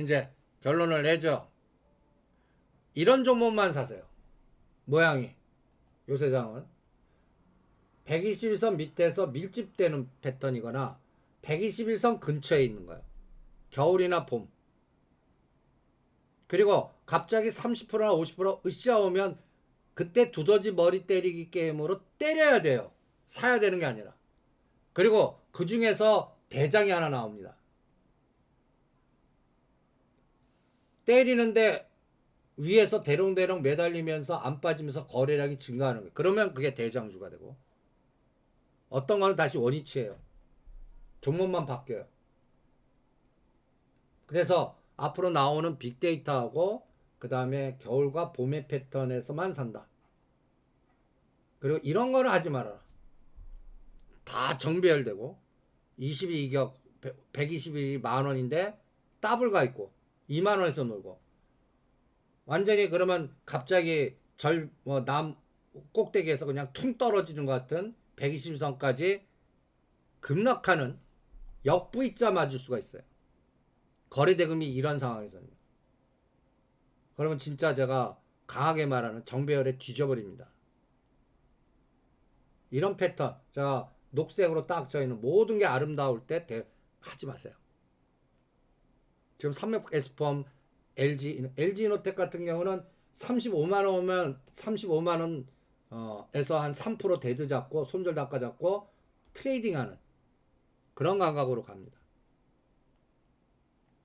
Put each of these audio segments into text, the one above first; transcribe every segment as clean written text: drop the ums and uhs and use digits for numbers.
이제 결론을 내죠. 이런 종목만 사세요. 모양이 요새장은 121선 밑에서 밀집되는 패턴이거나 121선 근처에 있는 거예요. 겨울이나 봄. 그리고 갑자기 30%나 50% 으쌰 오면 그때 두더지 머리 때리기 게임으로 때려야 돼요. 사야 되는 게 아니라. 그리고 그 중에서 대장이 하나 나옵니다. 때리는데 위에서 대롱대롱 매달리면서 안 빠지면서 거래량이 증가하는 거예요. 그러면 그게 대장주가 되고, 어떤 거는 다시 원위치예요. 종목만 바뀌어요. 그래서 앞으로 나오는 빅데이터하고 그 다음에 겨울과 봄의 패턴에서만 산다. 그리고 이런 거는 하지 말아라. 다 정배열되고 22격 121이 만원인데 더블 가 있고 2만원에서 놀고, 완전히 그러면 갑자기 남 꼭대기에서 그냥 퉁 떨어지는 것 같은 121선까지 급락하는 역V자 맞을 수가 있어요. 거래대금이 이런 상황에서는. 그러면 진짜 제가 강하게 말하는 정배열에 뒤져버립니다. 이런 패턴, 자 녹색으로 딱 져있는 모든 게 아름다울 때 하지 마세요. 지금 삼맥 에스폼, LG이노텍 같은 경우는 35만원 오면 35만원 에서 한 3% 데드 잡고 손절 단가 잡고 트레이딩하는 그런 감각으로 갑니다.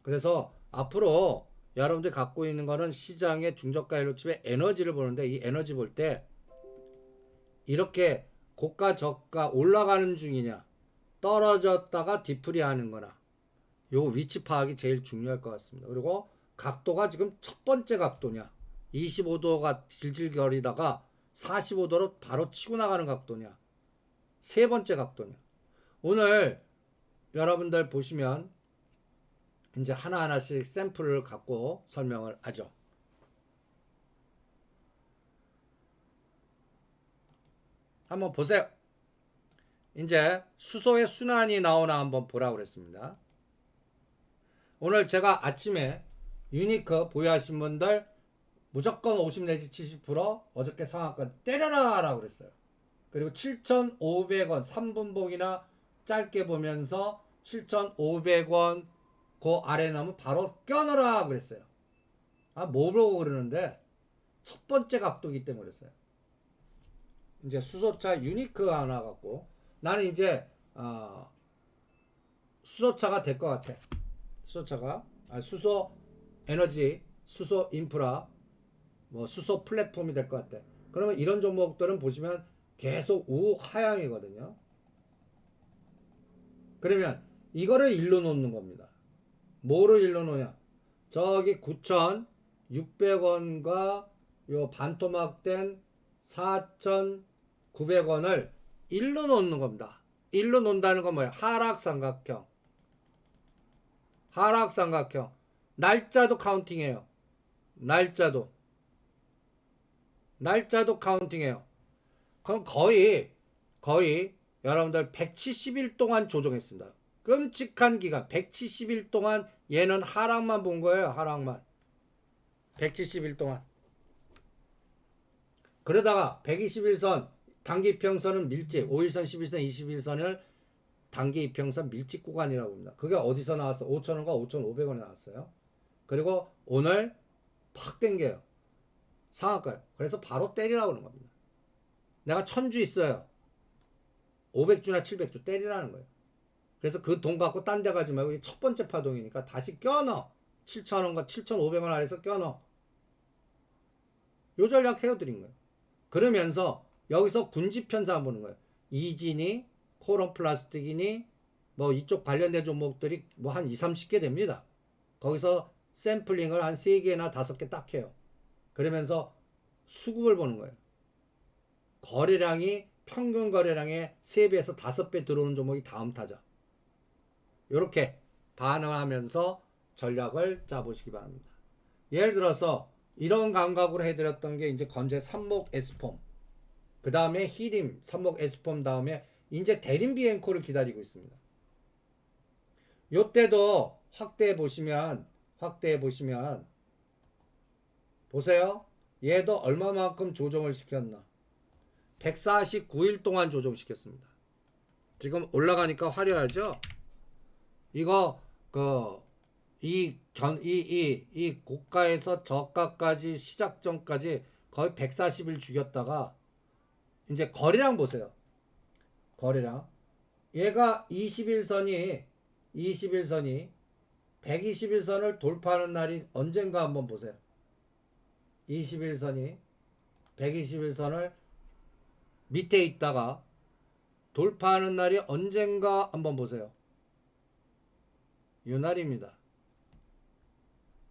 그래서 앞으로 여러분들이 갖고 있는 거는 시장의 중저가 일로칩의 에너지를 보는데, 이 에너지 볼 때 이렇게 고가 저가 올라가는 중이냐 떨어졌다가 뒤풀이 하는 거나 요 위치 파악이 제일 중요할 것 같습니다. 그리고 각도가 지금 첫 번째 각도냐 25도가 질질거리다가 45도로 바로 치고 나가는 각도냐 세 번째 각도냐. 오늘 여러분들 보시면 이제 하나하나씩 샘플을 갖고 설명을 하죠. 한번 보세요. 이제 수소의 순환이 나오나 한번 보라고 그랬습니다. 오늘 제가 아침에 유니크 보유하신 분들 무조건 50 내지 70% 어저께 상한가 때려라 라고 그랬어요. 그리고 7,500원 3분봉이나 짧게 보면서 7,500원 그 아래 나면 바로 껴넣으라 그랬어요. 뭐 보고 그러는데 첫 번째 각도기 때문에 그랬어요. 이제 수소차 유니크 하나 갖고 나는 이제 수소차가 될 것 같아. 수소차가 수소 에너지, 수소 인프라, 뭐 수소 플랫폼이 될 것 같아. 그러면 이런 종목들은 보시면 계속 우하향이거든요. 그러면 이거를 일로 놓는 겁니다. 뭐를 일로 놓냐? 저기 9,600원과 요 반토막된 4,900원을 일로 놓는 겁니다. 일로 놓는다는 건 뭐야? 하락삼각형. 하락삼각형. 날짜도 카운팅해요. 날짜도 카운팅해요. 그럼 거의 여러분들 170일 동안 조정했습니다. 끔찍한 기간 170일 동안 얘는 하락만 본 거예요. 하락만 170일 동안. 그러다가 121선 단기 이평선은 밀집, 5일선 11선 21선을 단기 이평선 밀집 구간이라고 합니다. 그게 어디서 나왔어? 5,000원과 5,500원에 나왔어요. 그리고 오늘 팍 땡겨요. 상한가요. 그래서 바로 때리라고 하는 겁니다. 내가 1,000주 있어요. 500주나 700주 때리라는 거예요. 그래서 그 돈 갖고 딴 데 가지 말고 첫 번째 파동이니까 다시 껴넣어. 7,000원과 7,500원 아래에서 껴넣어. 요 전략 헤어드린 거예요. 그러면서 여기서 군집 현상 보는 거예요. 이진이, 코론 플라스틱이니, 뭐 이쪽 관련된 종목들이 뭐 한 20, 30개 됩니다. 거기서 샘플링을 한 3개나 5개 딱 해요. 그러면서 수급을 보는 거예요. 거래량이 평균 거래량의 3배에서 5배 들어오는 종목이 다음 타자. 이렇게 반응하면서 전략을 짜보시기 바랍니다. 예를 들어서 이런 감각으로 해드렸던 게 이제 건재 삼목 에스폼, 그 다음에 히림 삼목 에스폼 다음에 이제 대림 비엔코를 기다리고 있습니다. 요때도 확대해 보시면 확대해 보시면 보세요. 얘도 얼마만큼 조정을 시켰나. 149일 동안 조정시켰습니다. 지금 올라가니까 화려하죠? 이거 이 고가에서 저가까지 시작 전까지 거의 140일 죽였다가 이제 거래량 보세요. 거래량. 얘가 21선이 121선을 돌파하는 날이 언젠가 한번 보세요. 21선이 121선을 밑에 있다가 돌파하는 날이 언젠가 한번 보세요. 이 날입니다.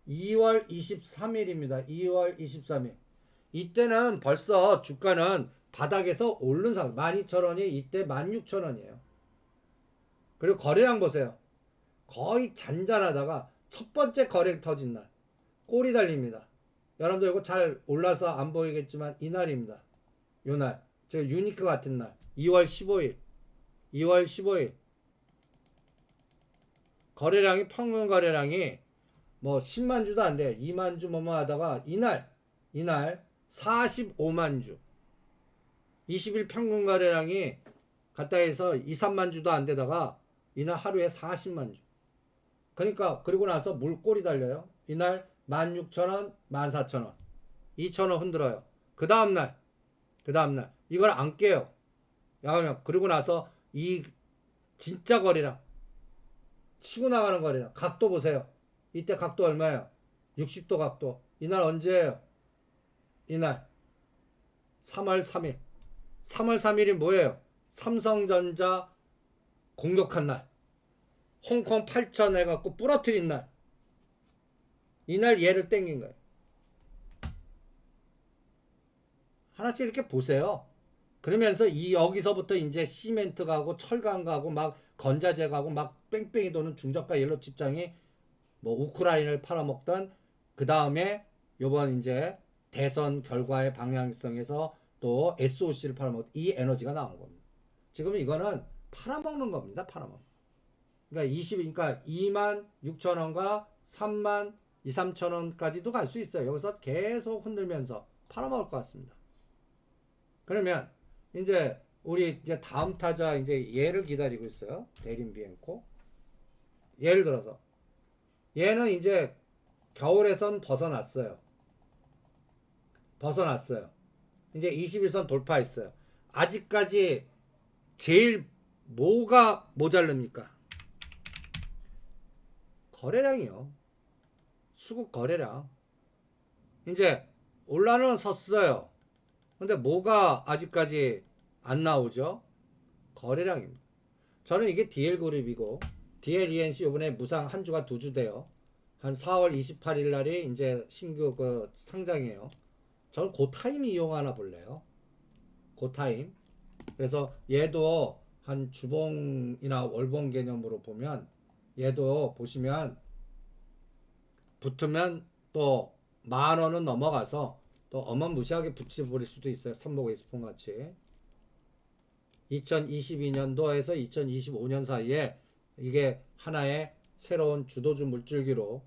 2월 23일입니다. 2월 23일. 이때는 벌써 주가는 바닥에서 오른 상태. 12,000원이 이때 16,000원이에요. 그리고 거래량 보세요. 거의 잔잔하다가 첫 번째 거래 터진 날. 꼬리 달립니다. 여러분들 이거 잘 올라서 안 보이겠지만 이 날입니다. 이 날. 저 유니크 같은 날. 2월 15일. 2월 15일. 거래량이 평균 거래량이 뭐 10만 주도 안 돼요. 2만 주 뭐뭐 하다가 이날 45만 주. 20일 평균 거래량이 갔다 해서 2, 3만 주도 안 되다가 이날 하루에 40만 주. 그러니까 그리고 나서 물꼬리 달려요. 이날 16,000원, 14,000원. 2,000원 흔들어요. 그 다음날 이걸 안 깨요. 야가면 그리고 나서 이 진짜 거래량 치고 나가는 거래량 각도 보세요. 이때 각도 얼마예요? 60도 각도. 이날 언제예요? 이날 3월 3일. 3월 3일이 뭐예요? 삼성전자 공격한 날. 홍콩 8천 해갖고 부러뜨린 날. 이날 얘를 땡긴 거예요. 하나씩 이렇게 보세요. 그러면서 여기서부터 이제 시멘트 가고 철강 가고 막 건자재 가고 막 뺑뺑이 도는 중저가 옐로 칩장이 뭐 우크라이나를 팔아먹던 그 다음에 요번 이제 대선 결과의 방향성에서 또 SOC를 팔아먹던 이 에너지가 나온 겁니다. 지금 이거는 팔아먹는 겁니다. 팔아먹는. 그러니까 2만 6천 원과 3만 2, 3천 원까지도 갈 수 있어요. 여기서 계속 흔들면서 팔아먹을 것 같습니다. 그러면 이제 우리 이제 다음 타자 이제 얘를 기다리고 있어요. 대림 비엔코. 예를 들어서 얘는 이제 겨울에선 벗어났어요. 이제 21선 돌파했어요. 아직까지 제일 뭐가 모자릅니까? 거래량이요. 수급 거래량. 이제 올라는 섰어요. 근데 뭐가 아직까지 안 나오죠? 거래량입니다. 저는 이게 DL그룹이고 DLENC 요번에 무상 한 주가 2주 돼요. 한 4월 28일 날이 이제 신규 그 상장이에요. 저는 그 타임 이용하나 볼래요. 그 타임. 그래서 얘도 한 주봉이나 월봉 개념으로 보면 얘도 보시면 붙으면 또 10,000원은 넘어가서 또 어마무시하게 붙여버릴 수도 있어요. 삼목 에스폰 같이. 2022년도에서 2025년 사이에 이게 하나의 새로운 주도주 물줄기로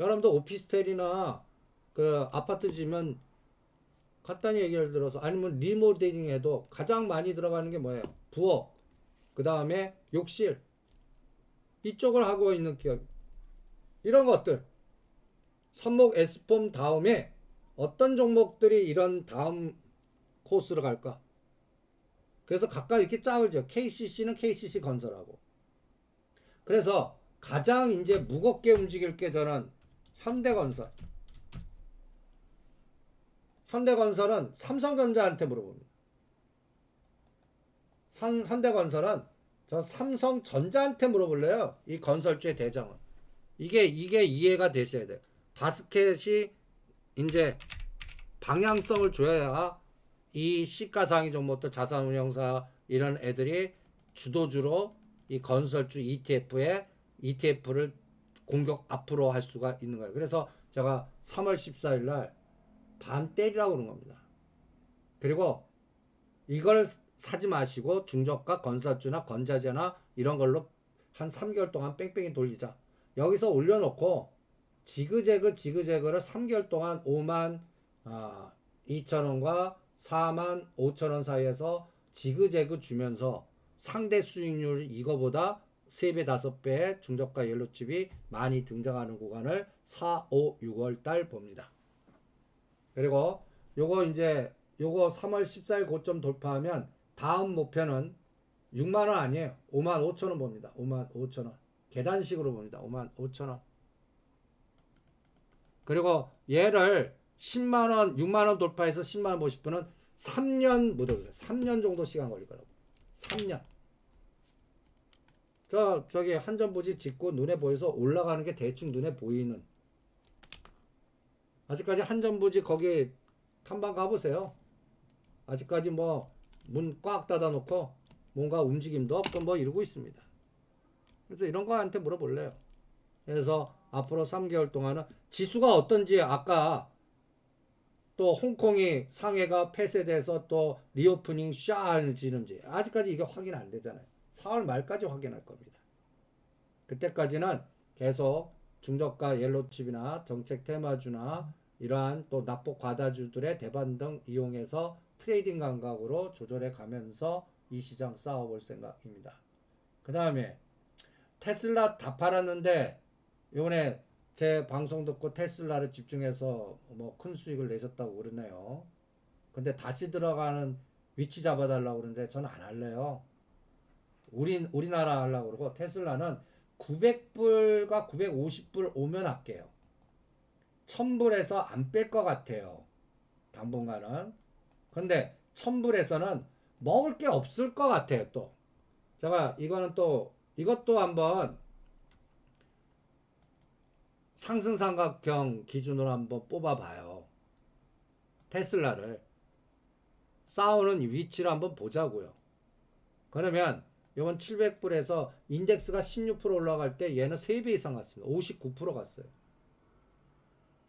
여러분도 오피스텔이나 그 아파트 지면 간단히 얘기를 들어서 아니면 리모델링 해도 가장 많이 들어가는 게 뭐예요? 부엌, 그 다음에 욕실 이쪽을 하고 있는 기업 이런 것들 선목 에스폼 다음에 어떤 종목들이 이런 다음 코스로 갈까? 그래서 각각 이렇게 짝을 지어 KCC는 KCC 건설하고 그래서 가장 이제 무겁게 움직일 게 저는 현대건설. 현대건설은 삼성전자한테 물어봅니다. 현대건설은 저 삼성전자한테 물어볼래요. 이 건설주의 대장은. 이게 이해가 되셔야 돼요. 바스켓이 이제 방향성을 줘야 이 시가상위 종목들 자산운용사 이런 애들이 주도주로 이 건설주 ETF를 공격 앞으로 할 수가 있는 거예요. 그래서 제가 3월 14일 날 반 때리라고 그런 겁니다. 그리고 이걸 사지 마시고 중저가 건설주나 건자재나 이런 걸로 한 3개월 동안 뺑뺑이 돌리자. 여기서 올려놓고 지그재그를 3개월 동안 5만 2천 원과 4만 5천 원 사이에서 지그재그 주면서 상대 수익률 이거보다 3배, 5배의 중저가 옐로칩이 많이 등장하는 구간을 4, 5, 6월 달 봅니다. 그리고 요거 3월 14일 고점 돌파하면 다음 목표는 6만원 아니에요. 5만 5천 원 봅니다. 5만 5천 원. 계단식으로 봅니다. 5만 5천 원. 그리고 얘를 10만원, 6만원 돌파해서 10만원 보실 분은 3년 묻어주세요. 3년 정도 시간 걸릴 거라고. 3년. 저기 한전부지 짓고 눈에 보여서 올라가는 게 대충 눈에 보이는. 아직까지 한전부지 거기 탐방 가보세요. 아직까지 뭐 문 꽉 닫아 놓고 뭔가 움직임도 없고 뭐 이러고 있습니다. 그래서 이런 거한테 물어볼래요. 그래서 앞으로 3개월 동안은 지수가 어떤지 아까 또 홍콩이 상해가 폐쇄돼서 또 리오프닝 샤지는지 아직까지 이게 확인 안 되잖아요. 4월 말까지 확인할 겁니다. 그때까지는 계속 중저가 옐로칩이나 정책 테마주나 이러한 또 납폭 과다주들의 대반등 이용해서 트레이딩 감각으로 조절해 가면서 이 시장 싸워볼 생각입니다. 그 다음에 테슬라 다 팔았는데 이번에 제 방송 듣고 테슬라를 집중해서 뭐 큰 수익을 내셨다고 그러네요. 근데 다시 들어가는 위치 잡아달라고 그러는데 저는 안 할래요. 우리나라 하려고 그러고 테슬라는 900불과 950불 오면 할게요. 1000불에서 안 뺄 것 같아요. 당분간은. 근데 1000불에서는 먹을 게 없을 것 같아요. 또 제가 이것도 한번 상승삼각형 기준으로 한번 뽑아봐요. 테슬라를 싸우는 위치를 한번 보자고요. 그러면 이번 700불에서 인덱스가 16% 올라갈 때 얘는 3배 이상 갔습니다. 59% 갔어요.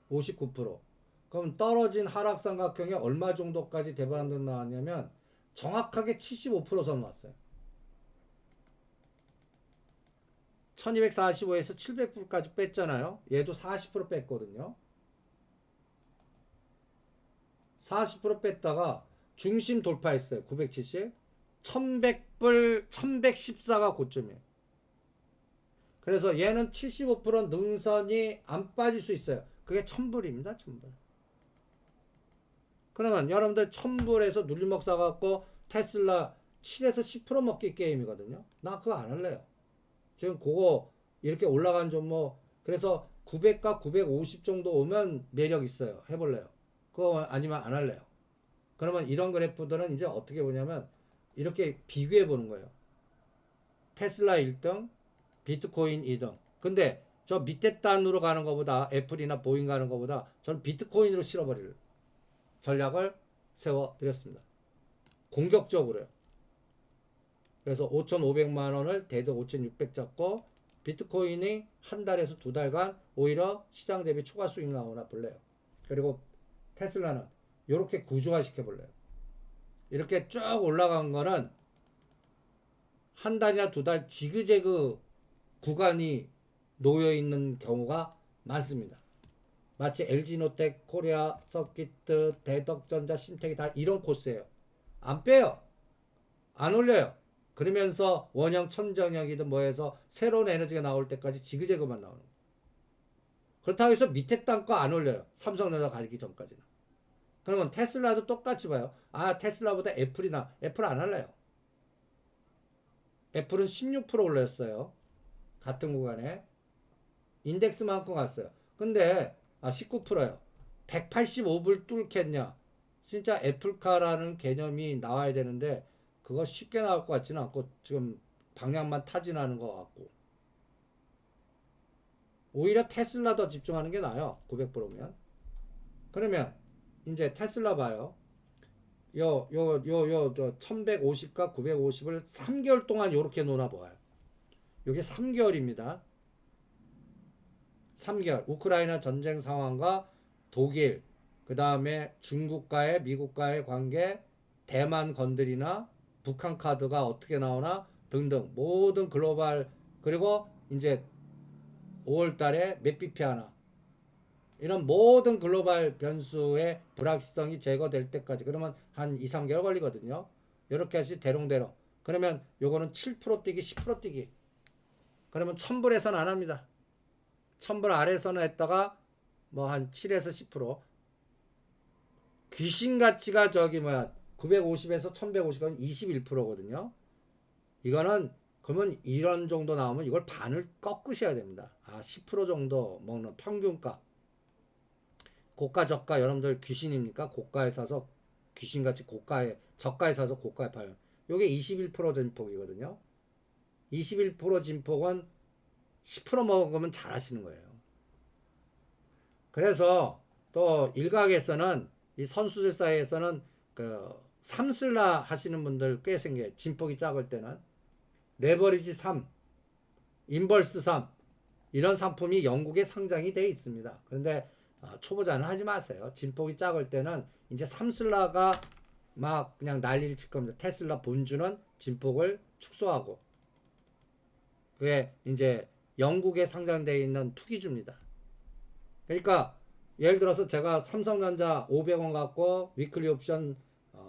59%. 그럼 떨어진 하락삼각형이 얼마 정도까지 대반등 나왔냐면 정확하게 75%선 왔어요. 1245에서 700불까지 뺐잖아요. 얘도 40% 뺐거든요. 40% 뺐다가 중심 돌파했어요. 970. 1100불, 1114가 고점이에요. 그래서 얘는 75% 능선이 안 빠질 수 있어요. 그게 1000불입니다. 1000불. 그러면 여러분들 1000불에서 눌림목 사갖고 테슬라 7에서 10% 먹기 게임이거든요. 나 그거 안 할래요. 지금 그거 이렇게 올라간 종목 그래서 900과 950 정도 오면 매력 있어요. 해볼래요. 그거 아니면 안 할래요. 그러면 이런 그래프들은 이제 어떻게 보냐면 이렇게 비교해 보는 거예요. 테슬라 1등, 비트코인 2등. 근데 저 밑에 단으로 가는 것보다 애플이나 보잉 가는 것보다 저는 비트코인으로 실어버릴 전략을 세워드렸습니다. 공격적으로요. 그래서 5,500만 원을 대득 5,600 잡고 비트코인이 한 달에서 두 달간 오히려 시장 대비 초과 수익 나오나 볼래요. 그리고 테슬라는 이렇게 구조화 시켜볼래요. 이렇게 쭉 올라간 거는 한 달이나 두 달 지그재그 구간이 놓여 있는 경우가 많습니다. 마치 LG노텍, 코리아, 서킷트, 대덕전자, 심텍이 다 이런 코스예요. 안 빼요. 안 올려요. 그러면서 원형 천정형이든 뭐해서 새로운 에너지가 나올 때까지 지그재그만 나오는 거예요. 그렇다고 해서 밑에 땅 거 안 올려요. 삼성전자 가기 전까지는. 그러면 테슬라도 똑같이 봐요. 아, 테슬라보다 애플 안 할래요. 애플은 16% 올렸어요. 같은 구간에. 인덱스만큼 갔어요. 근데 19%요. 185불 뚫겠냐. 진짜 애플카라는 개념이 나와야 되는데 그거 쉽게 나올 것 같지는 않고 지금 방향만 타진하는 것 같고 오히려 테슬라 더 집중하는 게 나아요. 900%면. 그러면 이제 테슬라 봐요. 요 1150과 950을 3개월 동안 요렇게 놀아봐요. 요게 3개월입니다. 3개월. 우크라이나 전쟁 상황과 독일, 그 다음에 중국과의 미국과의 관계, 대만 건드리나 북한 카드가 어떻게 나오나 등등 모든 글로벌 그리고 이제 5월 달에 몇 BP 하나 이런 모든 글로벌 변수의 불확실성이 제거될 때까지 그러면 한 2, 3개월 걸리거든요. 이렇게 해서 대롱대롱. 그러면 요거는 7% 뛰기, 10% 뛰기. 그러면 1000불에서는 안 합니다. 1000불 아래에서는 했다가 뭐 한 7에서 10%. 귀신 가치가 저기 뭐야 950에서 1150은 21%거든요. 이거는 그러면 이런 정도 나오면 이걸 반을 꺾으셔야 됩니다. 10% 정도 먹는 평균값. 고가 저가 여러분들 귀신입니까? 고가에 사서 귀신같이 고가에 저가에 사서 고가에 팔아요. 요게 21% 진폭이거든요. 21% 진폭은 10% 먹으면 잘하시는 거예요. 그래서 또 일각에서는 이 선수들 사이에서는 그 삼슬라 하시는 분들 꽤 생겨요. 진폭이 작을 때는 레버리지 3, 인버스 3 이런 상품이 영국에 상장이 되어 있습니다. 그런데 초보자는 하지 마세요. 진폭이 작을 때는 이제 삼슬라가 막 그냥 난리를 칠 겁니다. 테슬라 본주는 진폭을 축소하고 그게 이제 영국에 상장되어 있는 투기주입니다. 그러니까 예를 들어서 제가 삼성전자 500원 갖고 위클리 옵션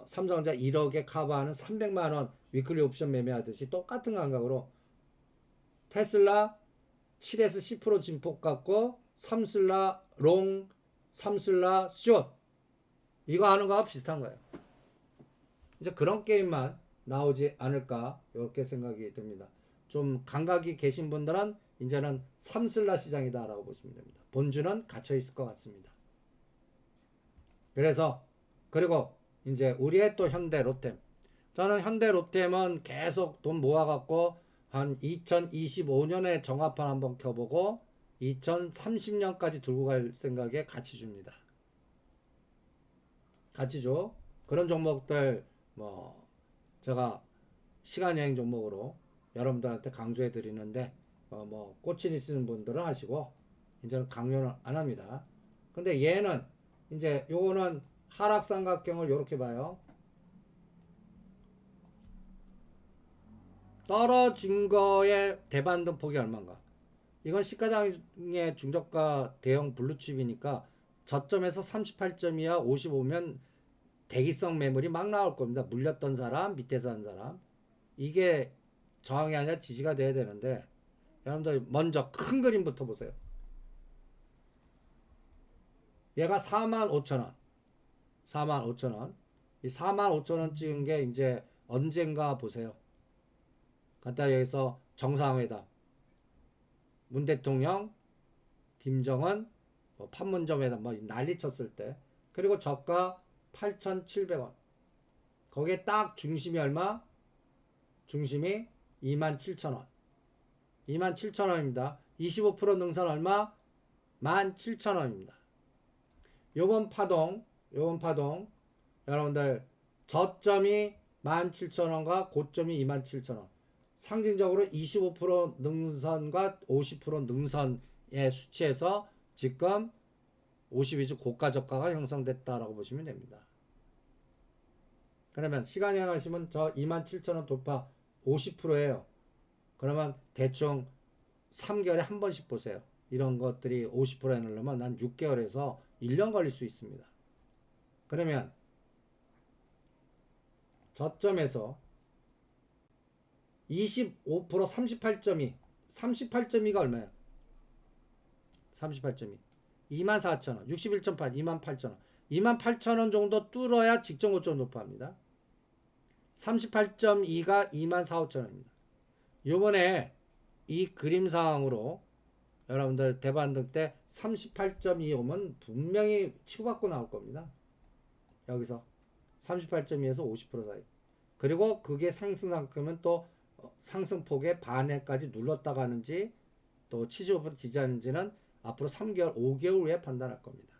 삼성전자 1억에 커버하는 300만원 위클리 옵션 매매하듯이 똑같은 감각으로 테슬라 7에서 10% 진폭 갖고 삼슬라 롱, 삼슬라 숏 이거 하는 거와 비슷한 거예요. 이제 그런 게임만 나오지 않을까 이렇게 생각이 듭니다. 좀 감각이 계신 분들은 이제는 삼슬라 시장이다 라고 보시면 됩니다. 본주는 갇혀 있을 것 같습니다. 그래서 그리고 이제 우리의 또 현대 롯템 저는 현대 롯템은 계속 돈 모아갖고 한 2025년에 정합판 한번 켜보고 2030년까지 들고 갈 생각에 같이 줍니다. 같이 줘. 그런 종목들 뭐 제가 시간여행 종목으로 여러분들한테 강조해 드리는데 뭐 꽂힌 있으신 분들은 하시고 이제는 강요는 안 합니다. 근데 얘는 이제 요거는 하락삼각형을 이렇게 봐요. 떨어진 거의 대반등 폭이 얼마인가? 이건 시가장의 중저가 대형 블루칩이니까 저점에서 38점이야 55면 대기성 매물이 막 나올 겁니다. 물렸던 사람, 밑에서 한 사람. 이게 저항이 아니라 지지가 돼야 되는데 여러분들 먼저 큰 그림부터 보세요. 얘가 45,000원. 45,000원. 이 45,000원 찍은 게 이제 언젠가 보세요. 간단히 여기서 정상회담. 문 대통령, 김정은, 판문점 회담 뭐 난리 쳤을 때. 그리고 저가 8,700원. 거기에 딱 중심이 얼마? 중심이 27,000원. 27,000원입니다. 25% 능선 얼마? 17,000원입니다. 요번 파동 여러분들 저점이 17,000원과 고점이 27,000원. 상징적으로 25% 능선과 50% 능선의 수치에서 지금 52주 고가 저가가 형성됐다라고 보시면 됩니다. 그러면 시간여행 하시면 저 27,000원 돌파 50%예요. 그러면 대충 3개월에 한 번씩 보세요. 이런 것들이 50%에 넣으려면 한 6개월에서 1년 걸릴 수 있습니다. 그러면 저점에서 25% 38.2 38.2가 얼마예요? 38.2 24,000원 61.8 28,000원 28,000원 정도 뚫어야 직전 고점 돌파합니다. 38.2가 24,500원입니다. 요번에 이 그림 상황으로 여러분들 대반등 때 38.2 오면 분명히 치고받고 나올 겁니다. 여기서 38.2에서 50% 사이. 그리고 그게 상승만큼은 또 상승폭의 반에까지 눌렀다 가는지 또 75% 지지하는지는 앞으로 3개월, 5개월 후에 판단할 겁니다.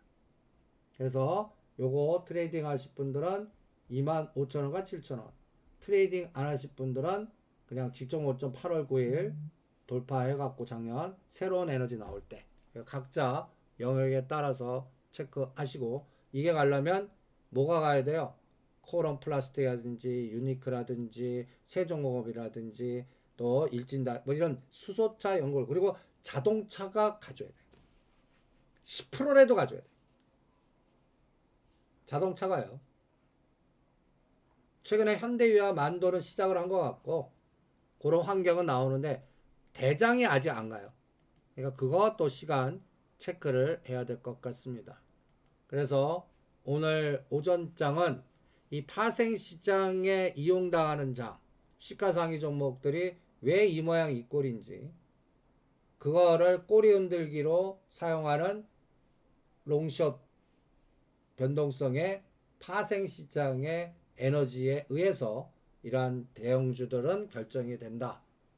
그래서 요거 트레이딩 하실 분들은 25,000원과 7,000원. 트레이딩 안 하실 분들은 그냥 직전 고점 8월 9일 돌파해갖고 작년 새로운 에너지 나올 때 각자 영역에 따라서 체크하시고 이게 가려면 뭐가 가야 돼요? 코럼 플라스틱이라든지 유니크라든지 세종공업이라든지 또 일진다 뭐 이런 수소차 연골 그리고 자동차가 가져야 돼요. 10%라도 가져야 돼. 자동차가요. 최근에 현대유와 만도는 시작을 한 것 같고 그런 환경은 나오는데 대장이 아직 안 가요. 그러니까 그거 또 시간 체크를 해야 될 것 같습니다. 그래서 오늘 오전장은 이 파생시장에 이용당하는 장, 시가상위 종목들이 왜 이 모양 이 꼴인지 그거를 꼬리 흔들기로 사용하는 롱숏 변동성의 파생시장의 에너지에 의해서 이러한 대형주들은 결정이 된다.